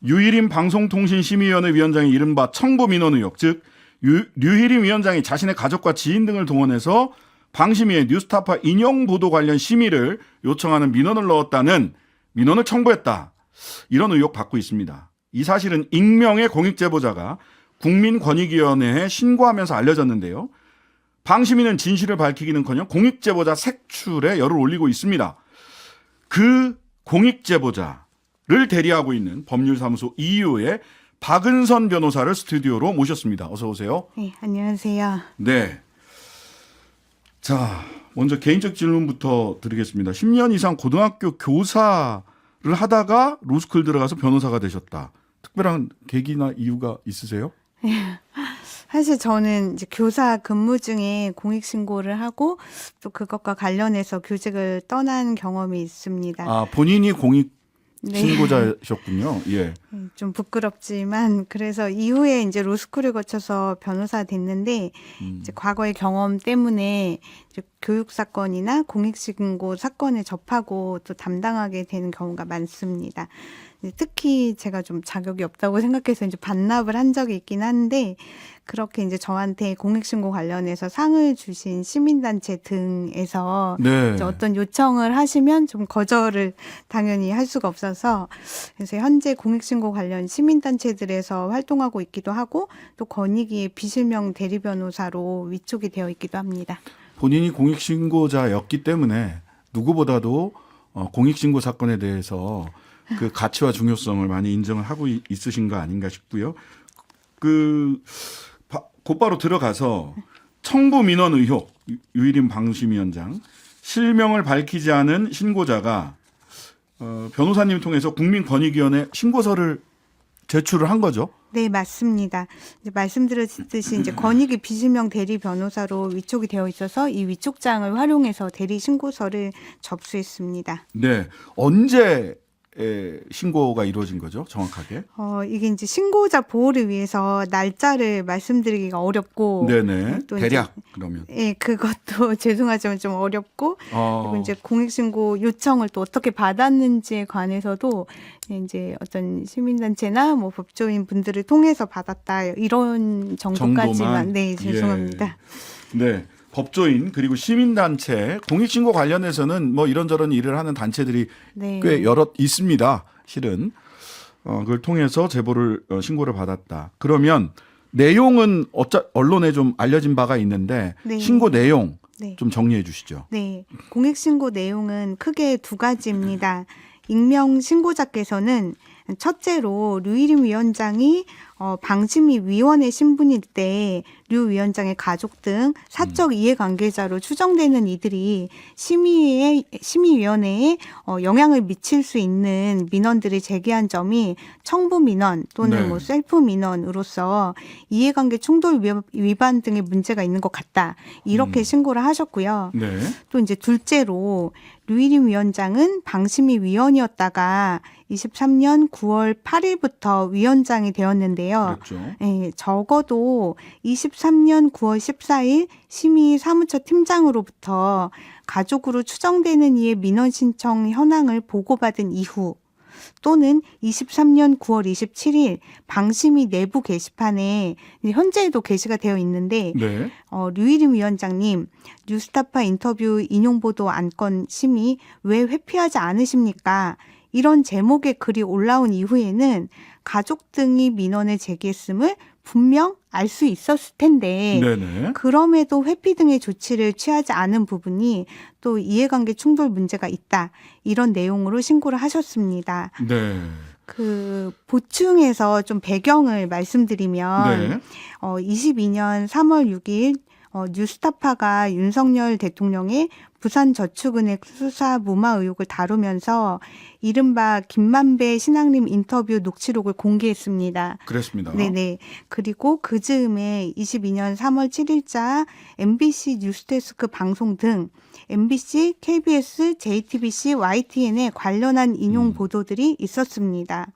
유일임 방송통신심의위원회 위원장의 이른바 청부민원 의혹, 즉 류일임 위원장이 자신의 가족과 지인 등을 동원해서 방심위에 뉴스타파 인용 보도 관련 심의를 요청하는 민원을 넣었다는 민원을 청구했다. 이런 의혹 받고 있습니다. 이 사실은 익명의 공익제보자가 국민권익위원회에 신고하면서 알려졌는데요. 방심위는 진실을 밝히기는커녕 공익제보자 색출에 열을 올리고 있습니다. 그 공익제보자를 대리하고 있는 법률사무소 이유의 박은선 변호사를 스튜디오로 모셨습니다. 어서 오세요. 네, 안녕하세요. 네. 자, 먼저 개인적 질문부터 드리겠습니다. 10년 이상 고등학교 교사를 하다가 로스쿨 들어가서 변호사가 되셨다. 특별한 계기나 이유가 있으세요? 사실 저는 이제 교사 근무 중에 공익신고를 하고 또 그것과 관련해서 교직을 떠난 경험이 있습니다. 아, 본인이 공익 네. 신고자셨군요. 예. 좀 부끄럽지만 그래서 이후에 이제 로스쿨을 거쳐서 변호사 됐는데 이제 과거의 경험 때문에 이제 교육 사건이나 공익신고 사건에 접하고 또 담당하게 되는 경우가 많습니다. 특히 제가 좀 자격이 없다고 생각해서 이제 반납을 한 적이 있긴 한데 그렇게 이제 저한테 공익신고 관련해서 상을 주신 시민단체 등에서 네. 이제 어떤 요청을 하시면 좀 거절을 당연히 할 수가 없어서 그래서 현재 공익신고 관련 시민단체들에서 활동하고 있기도 하고 또 권익위의 비실명 대리변호사로 위촉이 되어 있기도 합니다. 본인이 공익신고자였기 때문에 누구보다도 공익신고 사건에 대해서 그 가치와 중요성을 많이 인정을 하고 있으신 거 아닌가 싶고요. 곧바로 들어가서 청부 민원 의혹, 유일임 방심위원장, 실명을 밝히지 않은 신고자가 변호사님 통해서 국민권익위원회 신고서를 제출을 한 거죠. 네, 맞습니다. 이제 말씀드렸듯이 이제 권익위 비실명 대리 변호사로 위촉이 되어 있어서 이 위촉장을 활용해서 대리 신고서를 접수했습니다. 네. 언제 신고가 이루어진 거죠? 정확하게? 이게 이제 신고자 보호를 위해서 날짜를 말씀드리기가 어렵고. 네네. 또 대략 그러면. 예, 그것도 죄송하지만 좀 어렵고. 그리고 이제 공익신고 요청을 또 어떻게 받았는지에 관해서도 이제 어떤 시민단체나 뭐 법조인 분들을 통해서 받았다 이런 정도까지만. 정도만? 네, 죄송합니다. 예. 네. 법조인 그리고 시민단체 공익신고 관련해서는 뭐 이런저런 일을 하는 단체들이 네. 꽤 여럿 있습니다. 실은 그걸 통해서 제보를 신고를 받았다. 그러면 내용은 언론에 좀 알려진 바가 있는데 네. 신고 내용 네. 좀 정리해 주시죠. 네, 공익신고 내용은 크게 두 가지입니다. 익명 신고자께서는 첫째로 류일임 위원장이 방심위 위원회 신분일 때 류 위원장의 가족 등 사적 이해관계자로 추정되는 이들이 심의위원회에 영향을 미칠 수 있는 민원들을 제기한 점이 청부 민원 또는 네. 뭐 셀프 민원으로서 이해관계 충돌 위반 등의 문제가 있는 것 같다. 이렇게 신고를 하셨고요. 네. 또 이제 둘째로 류일임 위원장은 방심위 위원이었다가 23년 9월 8일부터 위원장이 되었는데요. 그렇죠. 예, 적어도 23년 9월 14일 심의 사무처 팀장으로부터 가족으로 추정되는 이의 민원 신청 현황을 보고받은 이후 또는 23년 9월 27일 방심위 내부 게시판에 현재도 게시가 되어 있는데 네. 류일임 위원장님 뉴스타파 인터뷰 인용보도 안건 심의 왜 회피하지 않으십니까? 이런 제목의 글이 올라온 이후에는 가족 등이 민원을 제기했음을 분명 알 수 있었을 텐데 네네. 그럼에도 회피 등의 조치를 취하지 않은 부분이 또 이해관계 충돌 문제가 있다. 이런 내용으로 신고를 하셨습니다. 네. 보충해서 좀 배경을 말씀드리면 네. 22년 3월 6일 뉴스타파가 윤석열 대통령의 부산저축은행 수사 무마 의혹을 다루면서 이른바 김만배 신앙림 인터뷰 녹취록을 공개했습니다. 그랬습니다. 네네. 그리고 그 즈음에 22년 3월 7일자 MBC 뉴스데스크 방송 등 MBC, KBS, JTBC, YTN에 관련한 인용 보도들이 있었습니다.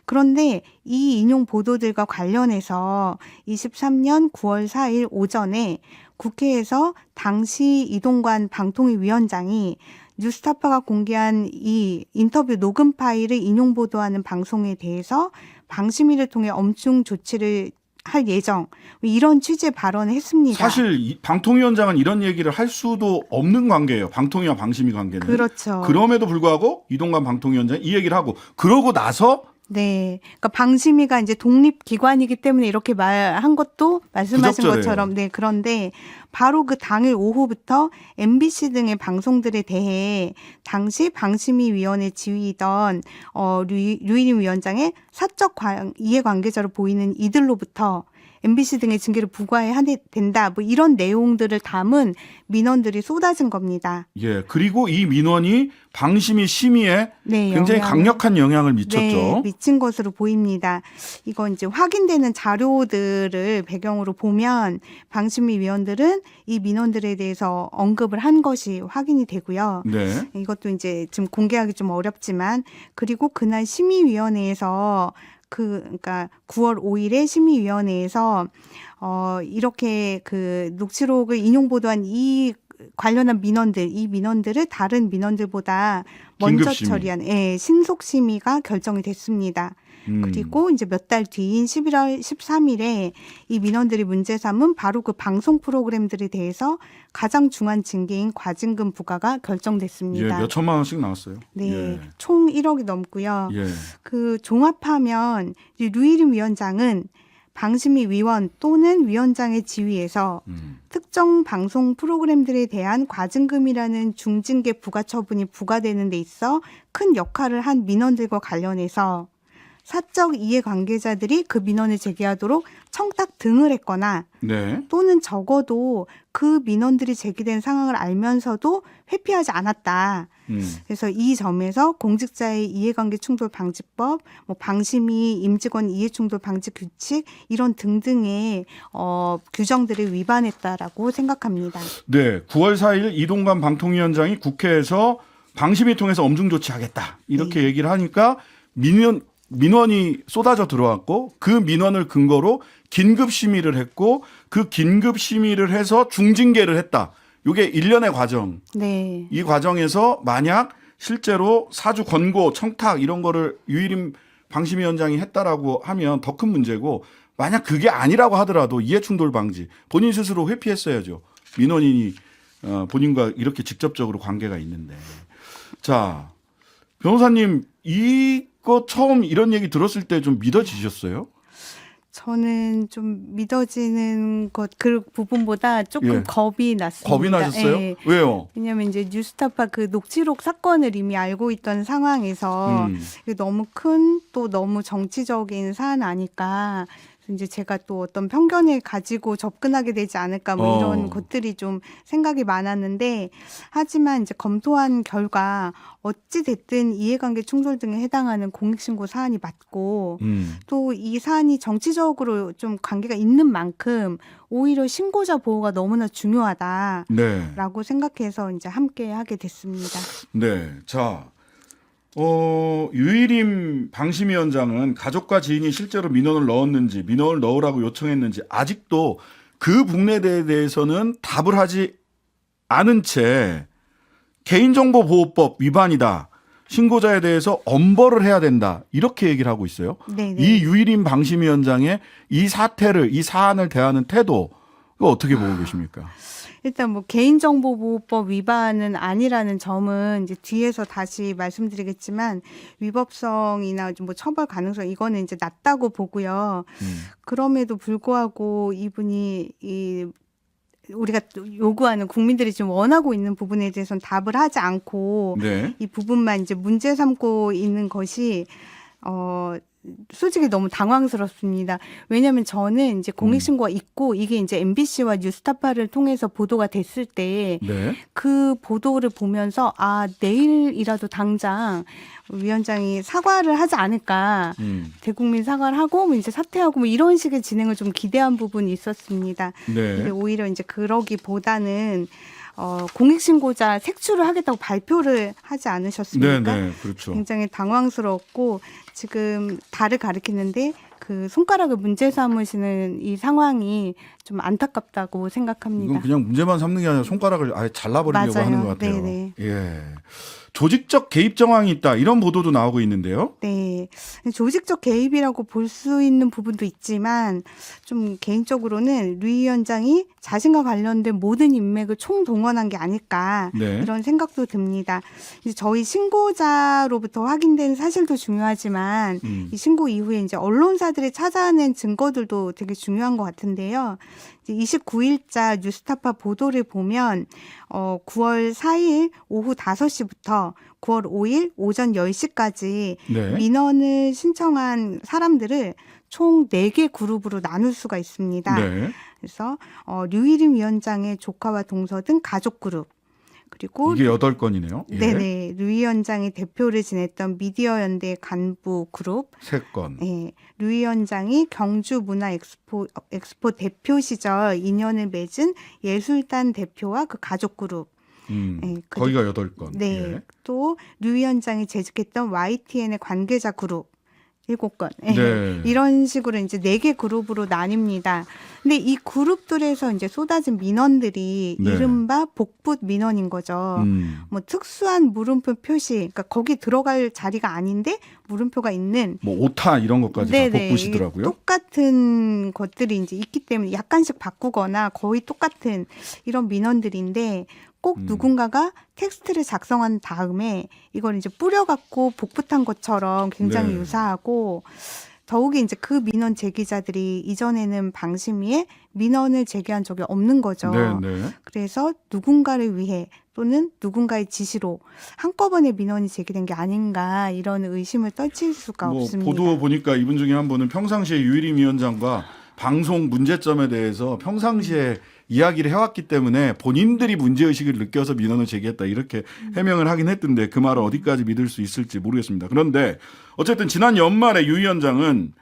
그런데 이 인용 보도들과 관련해서 23년 9월 4일 오전에 국회에서 당시 이동관 방통위 위원장이 뉴스타파가 공개한 이 인터뷰 녹음 파일을 인용 보도하는 방송에 대해서 방심위를 통해 엄중 조치를 할 예정 이런 취지의 발언을 했습니다. 사실 방통위원장은 이런 얘기를 할 수도 없는 관계예요. 방통위와 방심위 관계는. 그렇죠. 그럼에도 불구하고 이동관 방통위원장이 이 얘기를 하고 그러고 나서 네. 그러니까 방심위가 이제 독립기관이기 때문에 이렇게 말한 것도 말씀하신 부적절해요. 것처럼 네. 그런데 바로 그 당일 오후부터 MBC 등의 방송들에 대해 당시 방심위위원회 지휘이던 류일임 위원장의 사적 이해관계자로 보이는 이들로부터 MBC 등의 징계를 부과해야 된다. 뭐 이런 내용들을 담은 민원들이 쏟아진 겁니다. 예. 그리고 이 민원이 방심위 심의에 네, 굉장히 강력한 영향을 미쳤죠. 네, 미친 것으로 보입니다. 이건 이제 확인되는 자료들을 배경으로 보면 방심위 위원들은 이 민원들에 대해서 언급을 한 것이 확인이 되고요. 네. 이것도 이제 지금 공개하기 좀 어렵지만 그리고 그날 심의위원회에서 그러니까 9월 5일에 심의위원회에서 이렇게 그 녹취록을 인용 보도한 이 관련한 민원들, 이 민원들을 다른 민원들보다 먼저 긴급심의. 처리한 신속 심의가 결정이 됐습니다. 그리고 이제 몇 달 뒤인 11월 13일에 이 민원들이 문제 삼은 바로 그 방송 프로그램들에 대해서 가장 중한 징계인 과징금 부과가 결정됐습니다. 예, 몇 천만 원씩 나왔어요. 네, 예. 총 1억이 넘고요. 예. 그 종합하면 이제 류일임 위원장은 방심위 위원 또는 위원장의 지위에서 특정 방송 프로그램들에 대한 과징금이라는 중징계 부과 처분이 부과되는 데 있어 큰 역할을 한 민원들과 관련해서 사적 이해관계자들이 그 민원을 제기하도록 청탁 등을 했거나 네. 또는 적어도 그 민원들이 제기된 상황을 알면서도 회피하지 않았다. 그래서 이 점에서 공직자의 이해관계 충돌 방지법, 뭐 방심위, 임직원 이해충돌 방지 규칙 이런 등등의 규정들을 위반했다라고 생각합니다. 네. 9월 4일 이동관 방통위원장이 국회에서 방심위 통해서 엄중 조치하겠다. 이렇게 얘기를 하니까 민원이 쏟아져 들어왔고 그 민원을 근거로 긴급 심의를 했고 그 긴급 심의를 해서 중징계를 했다. 이게 일련의 과정. 네. 이 과정에서 만약 실제로 사주 권고, 청탁 이런 거를 유일임 방심위원장이 했다라고 하면 더 큰 문제고 만약 그게 아니라고 하더라도 이해충돌 방지 본인 스스로 회피했어야죠. 민원인이 본인과 이렇게 직접적으로 관계가 있는데. 자, 변호사님 이거 처음 이런 얘기 들었을 때 좀 믿어지셨어요? 저는 좀 믿어지는 그 부분보다 조금 예. 겁이 났습니다. 겁이 나셨어요? 예. 왜요? 왜냐하면 이제 뉴스타파 그 녹취록 사건을 이미 알고 있던 상황에서 이게 너무 큰 또 너무 정치적인 사안 아닐까. 이제 제가 또 어떤 편견을 가지고 접근하게 되지 않을까 뭐 이런 것들이 좀 생각이 많았는데 하지만 이제 검토한 결과 어찌 됐든 이해관계 충돌 등에 해당하는 공익신고 사안이 맞고 또 이 사안이 정치적으로 좀 관계가 있는 만큼 오히려 신고자 보호가 너무나 중요하다라고 네. 생각해서 이제 함께 하게 됐습니다. 네. 자, 유일임 방심위원장은 가족과 지인이 실제로 민원을 넣었는지, 민원을 넣으라고 요청했는지 아직도 그 북내대에 대해서는 답을 하지 않은 채 개인정보보호법 위반이다. 신고자에 대해서 엄벌을 해야 된다. 이렇게 얘기를 하고 있어요. 네네. 이 유일임 방심위원장의 이 사태를, 이 사안을 대하는 태도, 이거 어떻게 보고 계십니까? 일단 뭐 개인정보보호법 위반은 아니라는 점은 이제 뒤에서 다시 말씀드리겠지만 위법성이나 뭐 처벌 가능성 이거는 이제 낮다고 보고요. 그럼에도 불구하고 이분이 우리가 요구하는 국민들이 지금 원하고 있는 부분에 대해서는 답을 하지 않고 네. 이 부분만 이제 문제 삼고 있는 것이 솔직히 너무 당황스럽습니다. 왜냐하면 저는 이제 공익신고가 있고 이게 이제 MBC와 뉴스타파를 통해서 보도가 됐을 때 그 보도를 보면서 내일이라도 당장 위원장이 사과를 하지 않을까. 대국민 사과를 하고 뭐 이제 사퇴하고 뭐 이런 식의 진행을 좀 기대한 부분이 있었습니다. 근데 오히려 이제 그러기보다는 공익신고자 색출을 하겠다고 발표를 하지 않으셨습니까? 네, 그렇죠. 굉장히 당황스럽고 지금 달을 가리키는데 그 손가락을 문제 삼으시는 이 상황이 좀 안타깝다고 생각합니다. 이건 그냥 문제만 삼는 게 아니라 손가락을 아예 잘라버리려고 맞아요. 하는 것 같아요. 네네. 예. 조직적 개입 정황이 있다 이런 보도도 나오고 있는데요. 네. 조직적 개입이라고 볼 수 있는 부분도 있지만 좀 개인적으로는 류 위원장이 자신과 관련된 모든 인맥을 총동원한 게 아닐까 네. 이런 생각도 듭니다. 이제 저희 신고자로부터 확인된 사실도 중요하지만 이 신고 이후에 이제 언론사들이 찾아낸 증거들도 되게 중요한 것 같은데요. 29일자 뉴스타파 보도를 보면 9월 4일 오후 5시부터 9월 5일 오전 10시까지 네. 민원을 신청한 사람들을 총 4개 그룹으로 나눌 수가 있습니다. 네. 그래서 류일임 위원장의 조카와 동서 등 가족 그룹, 그리고 이게 8건이네요. 예. 네네, 류 위원장이 대표를 지냈던 미디어연대 간부 그룹, 3건. 네, 류 위원장이 경주 문화 엑스포 대표 시절 인연을 맺은 예술단 대표와 그 가족 그룹, 네, 거기가 8건. 네, 예. 또 류 위원장이 재직했던 YTN의 관계자 그룹 7건. 네. 이런 식으로 이제 4개 그룹으로 나뉩니다. 근데 이 그룹들에서 이제 쏟아진 민원들이 네. 이른바 복붙 민원인 거죠. 뭐 특수한 물음표 표시, 그러니까 거기 들어갈 자리가 아닌데 물음표가 있는 뭐 오타 이런 것까지 다 네네, 복붙이더라고요. 똑같은 것들이 이제 있기 때문에 약간씩 바꾸거나 거의 똑같은 이런 민원들인데 꼭 누군가가 텍스트를 작성한 다음에 이걸 이제 뿌려갖고 복붙한 것처럼 굉장히 네. 유사하고, 더욱이 이제 그 민원 제기자들이 이전에는 방심위에 민원을 제기한 적이 없는 거죠. 네, 네. 그래서 누군가를 위해 또는 누군가의 지시로 한꺼번에 민원이 제기된 게 아닌가 이런 의심을 떨칠 수가 뭐 없습니다. 보도 보니까 이분 중에 한 분은 평상시에 유일임 위원장과 방송 문제점에 대해서 평상시에 이야기를 해왔기 때문에 본인들이 문제의식을 느껴서 민원을 제기했다 이렇게 해명을 하긴 했던데 그 말을 어디까지 믿을 수 있을지 모르겠습니다. 그런데 어쨌든 지난 연말에 유 위원장은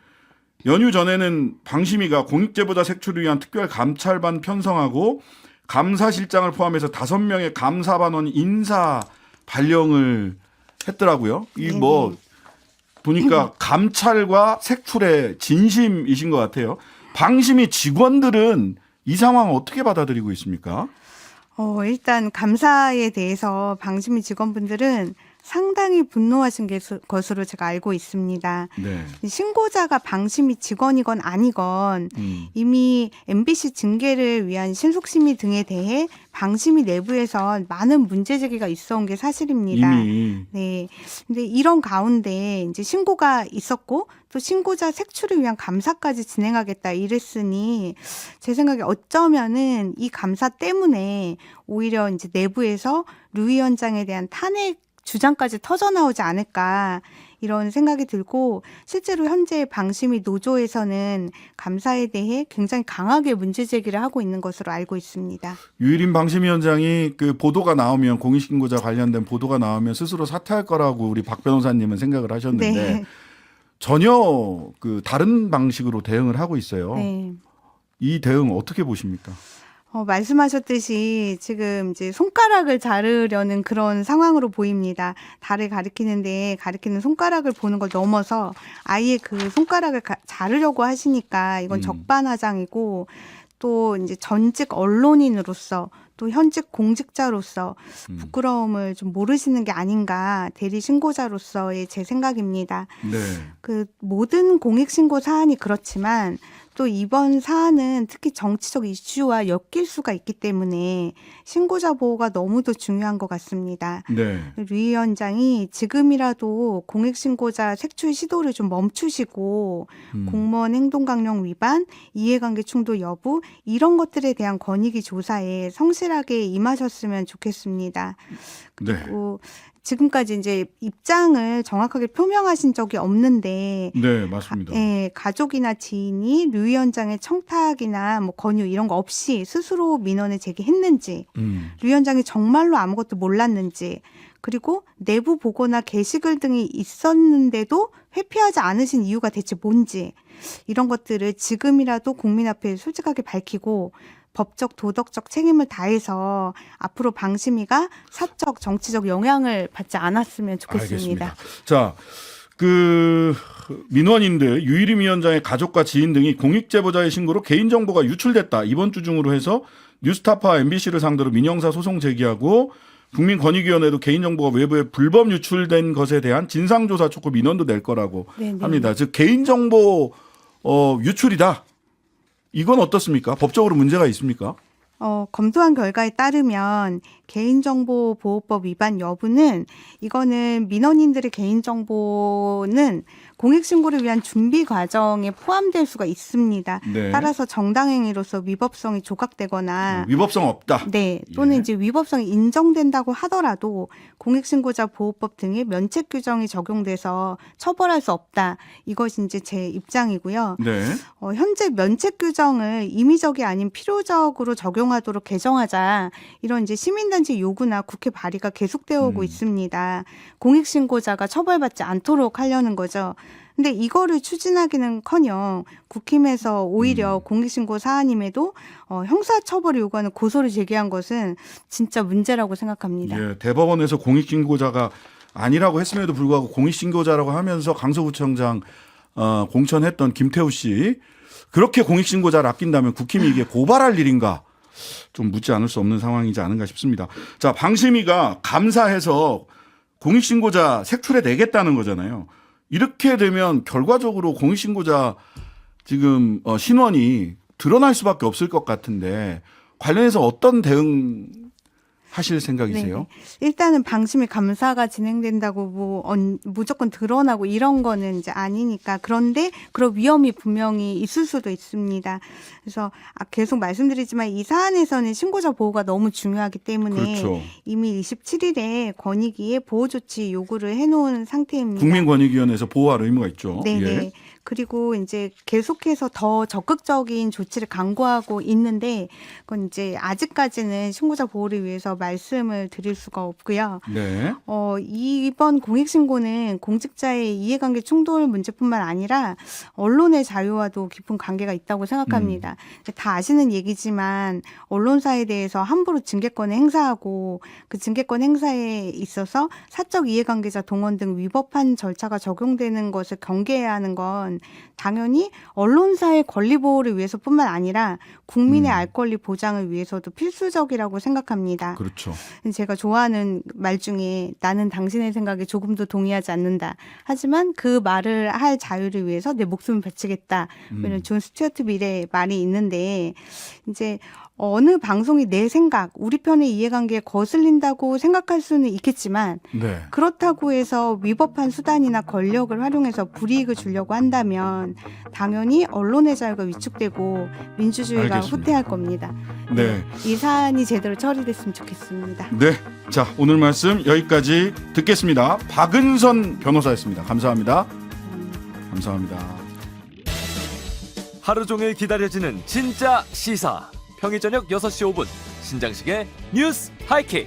연휴 전에는 방심위가 공익제보자 색출을 위한 특별 감찰반 편성하고 감사실장을 포함해서 5명의 감사반원 인사 발령을 했더라고요. 이 뭐 보니까 감찰과 색출의 진심이신 것 같아요. 방심위 직원들은 이 상황 어떻게 받아들이고 있습니까? 일단 감사에 대해서 방심위 직원분들은 상당히 분노하신 것으로 제가 알고 있습니다. 네. 신고자가 방심위 직원이건 아니건 이미 MBC 징계를 위한 신속심의 등에 대해 방심위 내부에서 많은 문제 제기가 있어온 게 사실입니다. 이미 네. 근데 이런 가운데 이제 신고가 있었고 또 신고자 색출을 위한 감사까지 진행하겠다 이랬으니 제 생각에 어쩌면은 이 감사 때문에 오히려 이제 내부에서 류 위원장에 대한 탄핵 주장까지 터져나오지 않을까 이런 생각이 들고, 실제로 현재 방심위 노조에서는 감사에 대해 굉장히 강하게 문제 제기를 하고 있는 것으로 알고 있습니다. 유일임 방심위원장이 그 보도가 나오면 공익신고자 관련된 보도가 나오면 스스로 사퇴할 거라고 우리 박 변호사님은 생각을 하셨는데 네. 전혀 그 다른 방식으로 대응을 하고 있어요. 네. 이 대응 어떻게 보십니까? 말씀하셨듯이 지금 이제 손가락을 자르려는 그런 상황으로 보입니다. 달을 가리키는데 가리키는 손가락을 보는 걸 넘어서 아예 그 손가락을 자르려고 하시니까 이건 적반하장이고, 또 이제 전직 언론인으로서 또 현직 공직자로서 부끄러움을 좀 모르시는 게 아닌가, 대리 신고자로서의 제 생각입니다. 네. 그 모든 공익신고 사안이 그렇지만 또 이번 사안은 특히 정치적 이슈와 엮일 수가 있기 때문에 신고자 보호가 너무도 중요한 것 같습니다. 네. 류 위원장이 지금이라도 공익신고자 색출 시도를 좀 멈추시고 공무원 행동강령 위반, 이해관계 충돌 여부 이런 것들에 대한 권익위 조사에 성실하게 임하셨으면 좋겠습니다. 그리고 지금까지 이제 입장을 정확하게 표명하신 적이 없는데, 네, 맞습니다. 가족이나 지인이 류 위원장의 청탁이나 뭐 권유 이런 거 없이 스스로 민원을 제기했는지, 류 위원장이 정말로 아무것도 몰랐는지, 그리고 내부 보고나 게시글 등이 있었는데도 회피하지 않으신 이유가 대체 뭔지, 이런 것들을 지금이라도 국민 앞에 솔직하게 밝히고 법적 도덕적 책임을 다해서 앞으로 방심위가 사적 정치적 영향을 받지 않았으면 좋겠습니다. 알겠습니다. 자, 그 민원인들 유일임 위원장의 가족과 지인 등이 공익제보자의 신고로 개인정보가 유출됐다. 이번 주 중으로 해서 뉴스타파 MBC를 상대로 민형사 소송 제기하고 국민권익위원회도 개인정보가 외부에 불법 유출된 것에 대한 진상조사 촉구 민원도 낼 거라고 네네. 합니다. 즉 개인정보 유출이다. 이건 어떻습니까? 법적으로 문제가 있습니까? 검토한 결과에 따르면 개인정보보호법 위반 여부는 이거는 민원인들의 개인정보는 공익신고를 위한 준비 과정에 포함될 수가 있습니다. 네. 따라서 정당행위로서 위법성이 조각되거나 위법성 없다. 네, 또는 예. 이제 위법성이 인정된다고 하더라도 공익신고자 보호법 등의 면책 규정이 적용돼서 처벌할 수 없다. 이것이 이제 제 입장이고요. 네. 현재 면책 규정을 임의적이 아닌 필요적으로 적용하도록 개정하자 이런 이제 시민단체 요구나 국회 발의가 계속되어 오고 있습니다. 공익신고자가 처벌받지 않도록 하려는 거죠. 근데 이거를 추진하기는커녕 국힘에서 오히려 공익신고 사안임에도 형사처벌을 요구하는 고소를 제기한 것은 진짜 문제라고 생각합니다. 예, 대법원에서 공익신고자가 아니라고 했음에도 불구하고 공익신고자라고 하면서 강서구청장 공천했던 김태우 씨 그렇게 공익신고자를 아낀다면 국힘이 이게 고발할 일인가 좀 묻지 않을 수 없는 상황이지 않은가 싶습니다. 자, 방심위가 감사해서 공익신고자 색출해 내겠다는 거잖아요. 이렇게 되면 결과적으로 공익신고자 지금 신원이 드러날 수밖에 없을 것 같은데 관련해서 어떤 대응 하실 생각이세요? 네. 일단은 방심위 감사가 진행된다고 뭐 무조건 드러나고 이런 거는 이제 아니니까. 그런데 그런 위험이 분명히 있을 수도 있습니다. 그래서 계속 말씀드리지만 이 사안에서는 신고자 보호가 너무 중요하기 때문에 그렇죠. 이미 27일에 권익위에 보호 조치 요구를 해놓은 상태입니다. 국민권익위원회에서 보호할 의무가 있죠. 네네. 예. 그리고 이제 계속해서 더 적극적인 조치를 강구하고 있는데 그건 이제 아직까지는 신고자 보호를 위해서 말씀을 드릴 수가 없고요. 네. 이번 공익신고는 공직자의 이해관계 충돌 문제뿐만 아니라 언론의 자유와도 깊은 관계가 있다고 생각합니다. 다 아시는 얘기지만 언론사에 대해서 함부로 징계권을 행사하고 그 징계권 행사에 있어서 사적 이해관계자 동원 등 위법한 절차가 적용되는 것을 경계해야 하는 건 당연히 언론사의 권리 보호를 위해서뿐만 아니라 국민의 알 권리 보장을 위해서도 필수적이라고 생각합니다. 그렇죠. 제가 좋아하는 말 중에 나는 당신의 생각에 조금도 동의하지 않는다. 하지만 그 말을 할 자유를 위해서 내 목숨을 바치겠다. 이런 존 스튜어트 밀의 말이 있는데 이제 어느 방송이 내 생각, 우리 편의 이해관계에 거슬린다고 생각할 수는 있겠지만 네. 그렇다고 해서 위법한 수단이나 권력을 활용해서 불이익을 주려고 한다면 당연히 언론의 자유가 위축되고 민주주의가 알겠습니다. 후퇴할 겁니다. 네. 이 사안이 제대로 처리됐으면 좋겠습니다. 네. 자, 오늘 말씀 여기까지 듣겠습니다. 박은선 변호사였습니다. 감사합니다. 감사합니다. 하루 종일 기다려지는 진짜 시사. 평일 저녁 6시 5분 신장식의 뉴스 하이킥.